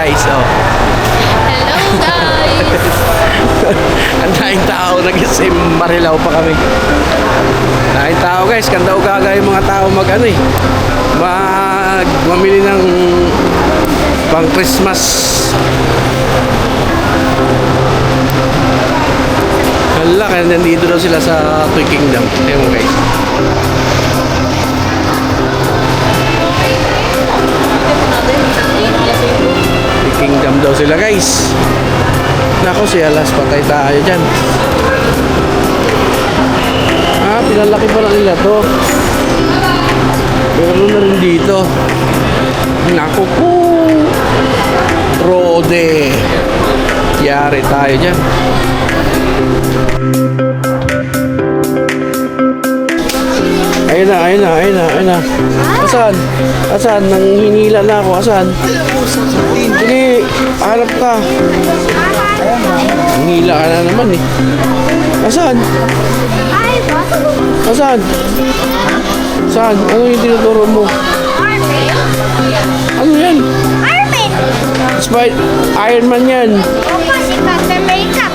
guys, oh. Hello guys! Ang daing tao, nag-isim Marilao pa kami. Daing tao guys, kanda ugaga yung mga tao mamili ng pang Christmas. Hala, kaya nandito daw sila sa Toy Kingdom. Tingnan mo guys. Toy Kingdom daw sila guys. Nako, si Alas, patay tayo dyan. Pinalaki pa lang nila to. Pero na rin dito. Nako po. Rode. Yari tayo dyan. Ayun na. Asan? Nanghinila na ako. Asan? Hindi, harap ka. Hinila ka na naman eh. Asan? Saan? Ano yung tinuturo mo? Ano yan? Iron Man yan. Opo, si Captain America.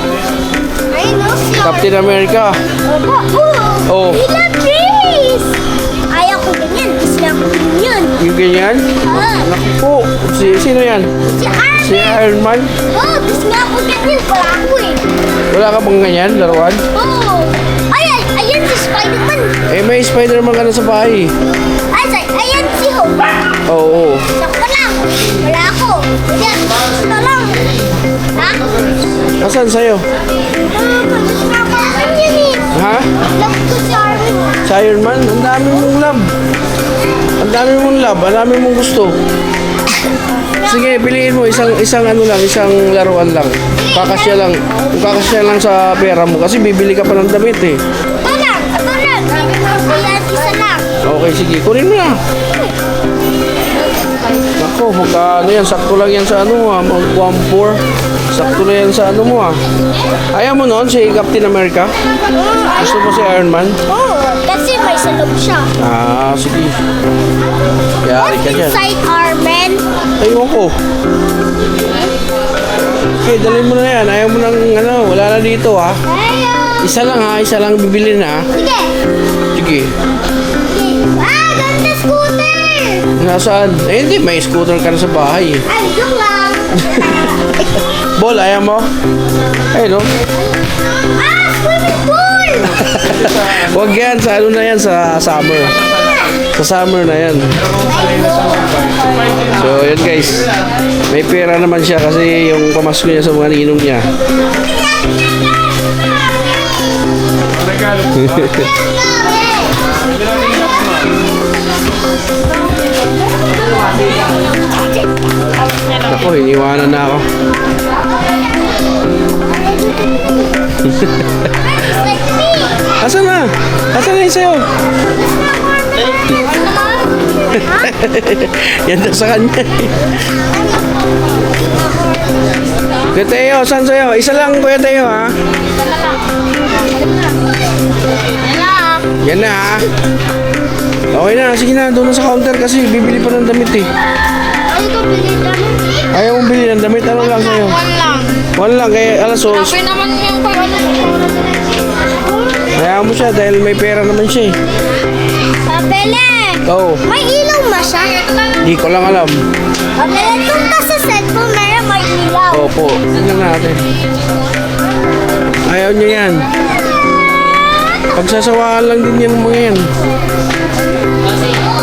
I know siya. Captain America. Opo. Oh. We love trees. Ayaw ko ganyan. Gusto niya ko ganyan. Yung ganyan? Naku po. Sino yan? Si Armin. Si Iron Man? Oh, gusto niya ko ganyan. Wala ako eh. Wala ka bang ganyan, laruan? Oh. Ayan si Spider-Man. May Spider-Man ka na sa bahay. Ayan si Hulk. Oo. Sakto lang. Wala ako. Ayan. Sakto lang. Ha? Asan sa'yo? Gusto niya ko ganyan eh. Ha? Love ko si Armin. Sa Iron Man? Ang dami mong love. Ang dami mong gusto. Sige, piliin mo isang laruan lang. Kakasya lang. Kung kakasya lang sa pera mo kasi bibili ka pa ng damit eh. Ito lang. Ayan, isa lang. Okay, sige. Kunin mo na. Ako, magkano yan? Sakto lang yan sa ano mo ah. Mag-1-4. Sakto na yan sa ano mo ah. Ayaw mo noon si Captain America? Gusto mo si Iron Man? Oh, kasi may salog siya. Sige. Yari ka dyan. Inside Armin? Ayun ko. Okay, dalhin mo na yan. Ayaw mo nang wala na dito ah. Ayaw. Isa lang bibili na. Sige. Sige. Ganda scooter! Nasaan? Hindi, may scooter ka na sa bahay. Ay, yung lang. Ball, ayaw mo? Ayun no? Swimming pool! Huwag yan, sa ano na yan, sa summer. Sa summer na yan. So, yun guys. May pera naman siya kasi yung pamasko niya sa mga ninong niya. Ako, iniwanan na ako. Asan na? Asan na yung sayo? Yan daw sa kanya. Kuya Teo, saan sa'yo? Isa lang, Kuya Teo, ha? Yan na, ha? Okay na, sige na, doon na sa counter kasi bibili pa ng damit, eh. Ay, ko bilhin namin. Ayaw mong bili ng damit, ano lang sa'yo? One lang, kaya alas os. Sabi naman yung pag Ayaw mo siya dahil may pera naman siya, eh. Pabele! Oo, May ilaw ba siya? di ko lang alam. Pabele, itong ka sa cellphone meron may ilaw. Opo, tingnan natin. Ayaw niya yan. Pagsasawaan lang din yan ng mga yan.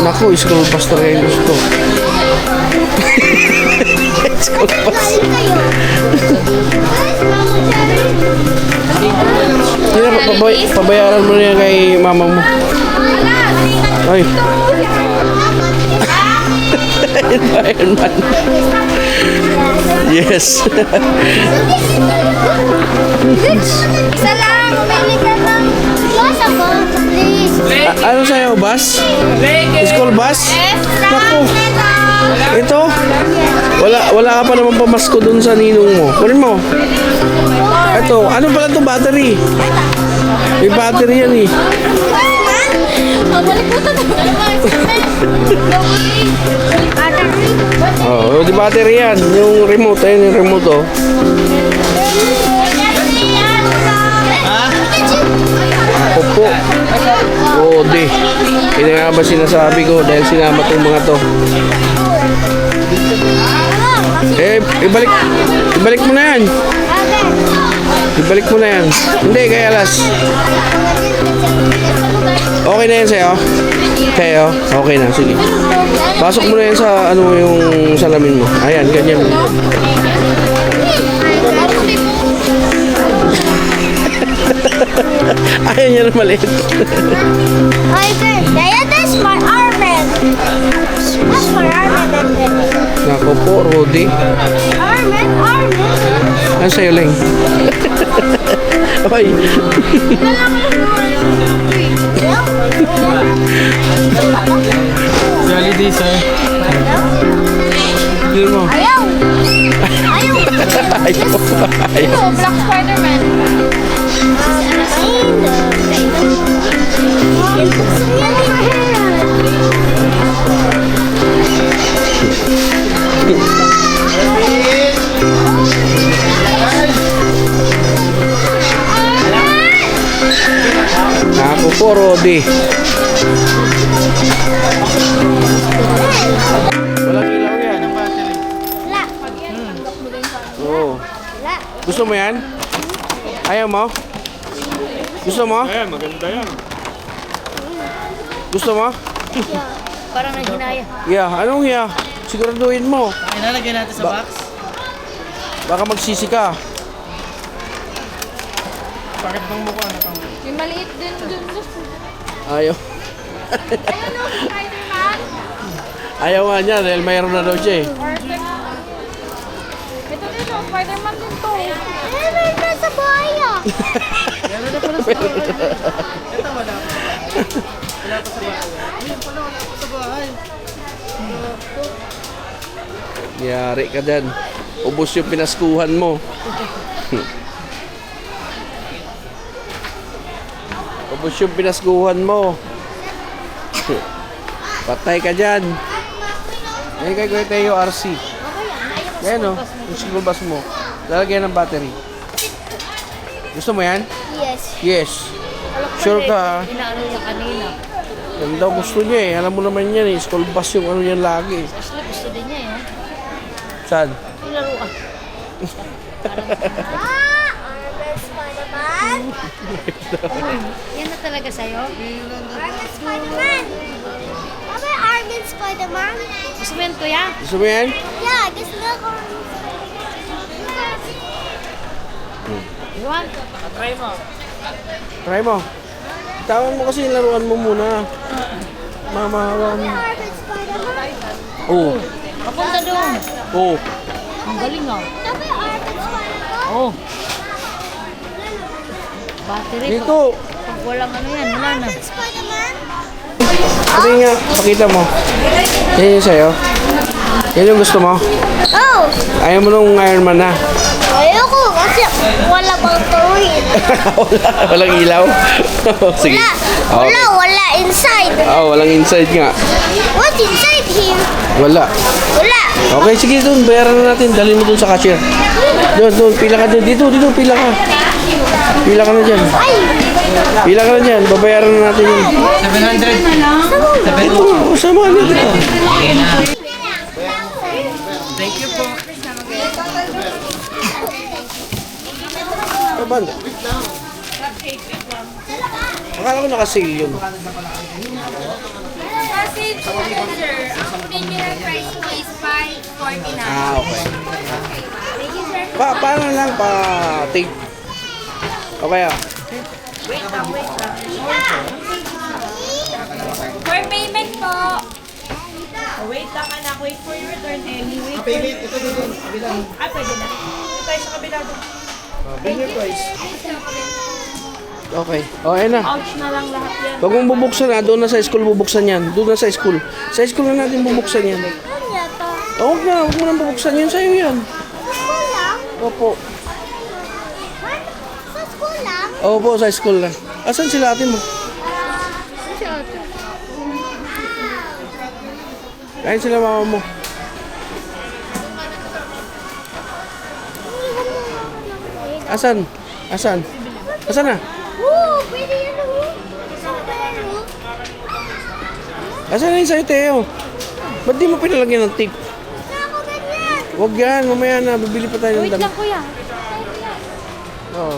Naku, school pastor kayo gusto. School pastor. Galing kayo. Pabayaran mo na yan kay mama mo. Ay. Iron Man. Yes. Isa lang, umili ka ng bus ako, please. Ano sa'yo, bus? School bus? Naku. Ito? Wala ka pa naman pamasko dun sa ninong mo. Kunin mo. Ito, ano pala ito? Battery. May battery yan eh. Balik po ito. Oh, di battery yan. Yung remote, ayun yung remote oh. Opo. Oo, di. Hindi nga ba sinasabi ko dahil sinama tong mga to. Ibalik mo na yan. Ibalik mo na yan. Hindi, kaya alas. Okay na yan sa'yo? Sa'yo? Okay na, sige. Pasok mo na yan sa ano yung salamin mo. Ayan, ganyan. Ayaw niya na maliit. That's my Armin. That's my Armin. Nako po, Rudy. Armin. Ano sa'yo, Leng? Ay. Holiday, sir. Hindi mo. Ayaw. Ayaw. Black Spider-Man. Nako po, Rudy. Walang ilaw yan. Wala. Oo. Wala. Gusto mo yan? Ayaw mo? Gusto mo? Ayan, maganda yan. Gusto mo? Parang naghinaya. Yeah, anong yeah? Siguraduhin mo. Ilalagay natin sa box. Baka magsisi ka. Bakit bang mukha na kang... Yung maliit din dun. Ayaw. Ayun o, Spider-Man. Ayaw nga niya dahil mayroon na daw siya eh. Ito din o, Spider-Man din to. Meron na sa buhaya. Ito wala. Wala pa sa bahay. Ayun pala, wala pa sa bahay. Yari ka dyan. Ubus yung pinaskuhan mo. Ubus yung pinaskuhan mo. Patay ka dyan. Ayun kay Kuya Teo RC. Yan o, yung school bus mo. Lalagyan ng battery. Gusto mo yan? Yes. Yes. Sure ka? Inaano niya kanina. Yan daw gusto niya eh. Alam mo naman yan eh. School bus yung ano yan lagi. Actually, gusto din niya eh. Saan? Nilaruan. Armin Spider-Man. Yan na talaga sa'yo? Armin Spider-Man. Ano yung Armin Spider-Man? Gusto mo yan, kuya? Gusto mo yan? Yeah, gusto ko. Iwan. Try mo. Tawan mo kasi yung laruan mo muna. Mamahawan. Armin Spider-Man. Oo. Papunta doon. Oo. Ang galing o. Ano yung Armin Spider-Man? Oh. Battery Dito. Pag walang ano yan, wala na. Armin Spider-Man? Ano nga? Pakita mo. Yan yung sa'yo. Yan yung gusto mo. Oh! Ayaw mo nung Iron Man na. Ayoko kasi wala bang tuwid. Walang ilaw? Sige. Wala inside. Walang inside nga. What's inside here? Wala. Wala. Okay, sige doon. Bayaran na natin. Dalhin mo doon sa cashier. Doon. Pila ka doon. Dito. Pila ka. Pila ka na dyan. Ay! Pila ka na dyan. Babayaran na natin yun. 700. Ito. Sama na dito. Thank you po. Kaban. Akala ko naka-sale yun. Kasi, sir, ang premium price mo is 549. Okay. Thank you, sir. Paano lang pa-take? Okay For payment po. Wait lang anak, wait for your turn anyway. Payment, ito din. Kabilang. Pwede na. Ito tayo sa kabila doon. Bill price. Okay. Ayun na. Ouch na lang lahat yan. Huwag mong bubuksan na. Doon na sa school bubuksan yan. Doon na sa school. Sa school na natin bubuksan yan. Ano yata? Huwag na. Huwag mo nang bubuksan yun. Sa'yo yan. School lang? Opo. Sa school lang? Opo, sa school na. Asan sila ate mo? Kain sila mama mo. Asan? Asan? Asan na? Woo! Pwede yan oh. Sombrero. Asan na yung sa'yo, Teo? Ba't di mo pinalagyan ng tip? Ako ganyan. Huwag yan, mamaya na. Bibili pa tayo ng Wait damit. lang kuya. Oo.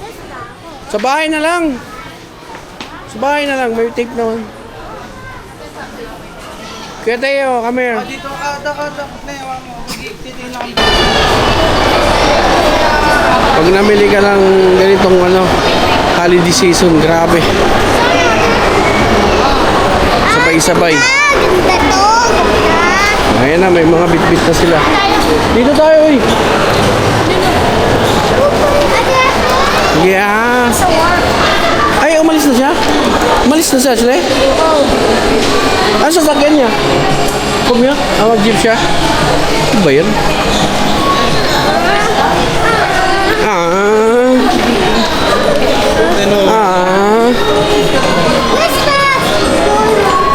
Basta ako. Sa bahay na lang. Sa bahay na lang. May tape naman. Kuya Teo, come here. Dito kada na yawa mo. Titingin lang. Pag namili ka ng ganitong holiday season, grabe. Sabay-sabay. Ganda to. Ganda. Ayan na, may mga bit-bit na sila. Dito tayo, uy. Yeah. Ay, umalis na siya? Umalis na siya, sila? Ano sa sakyan niya? Kumya? Mag-jeep siya? Ano ba yun?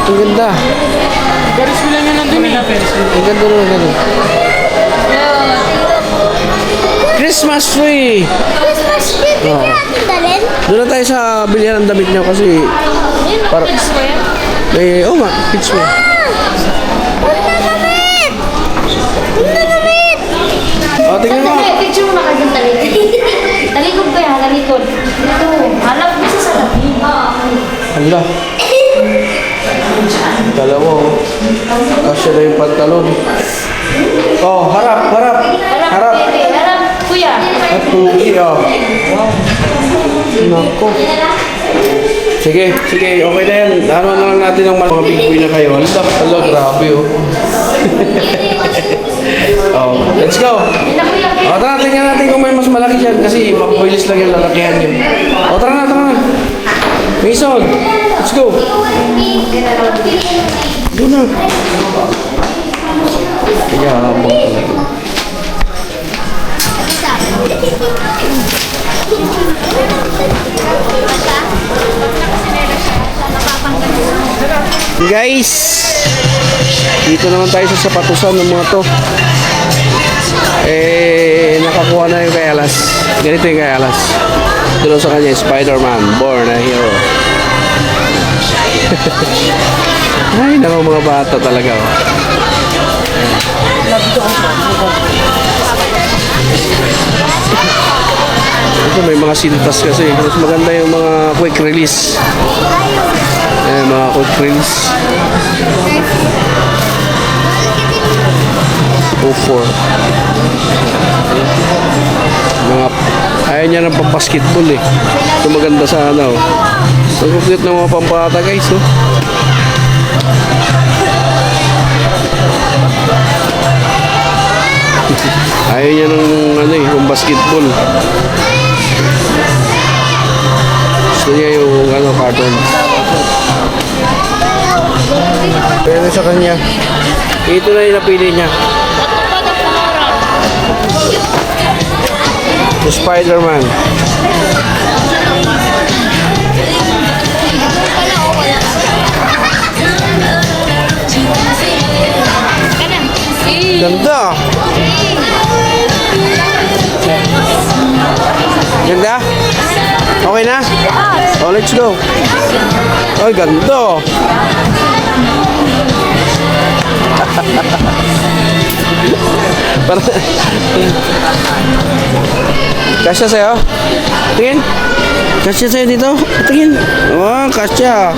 Ang ganda. Paris mo lang yun nandun eh. Ang ganda nun, ang ganda. Christmas tree! Christmas tree. Pwede natin dalhin. Doon na tayo sa bilihan ng damit niya kasi para oo nga, kids mo. Huwag na damit. Huwag na damit. O, tingnan mo. Picture mo na kayo talikod. Talikod ko yan, talikod. Ito, halap mo sa salamin. Hala. Dalawa, oh. Kasya na yung pantalon. Oh, harap, harap. Harap. Harap, kuya. At tuki, oh. Nako. Sige, sige, okay na yan. Ano na lang natin ng mga big boy na kayo. Hala, grabe, oh. Oh, let's go. O, tara, tingnan natin kung may mas malaki dyan kasi mapulis lang yung lalakihan yun. O, tara na, tara na. Mason, let's go. Doon na. Kaya, habang talaga. Guys, dito naman tayo sa sapatusan ng mga to. Nakakuha na yung kay Alas. Ganito yung kay Alas. Tulong sa kanya, Spider-Man, born a hero. Ay, naku mga bata talaga. Oh. Ito may mga sintas kasi. Mas maganda yung mga quick release. Mga quick release. 04. Ayaw niya ng pampasketball eh. Ito maganda sa ano. Ang complete ng mga pampata guys. Oh. Ayaw niya ng ano eh, yung basketball. Gusto niya yung ano, cartoon. Pero sa kanya, ito na yung napili niya. The Spider-Man. Ganda. Ganda? Okay na? Oh, let's go. Ay, ganda. Kasya sa'yo? Tingin? Kasya sa'yo dito? Tingin? Oh, kasya.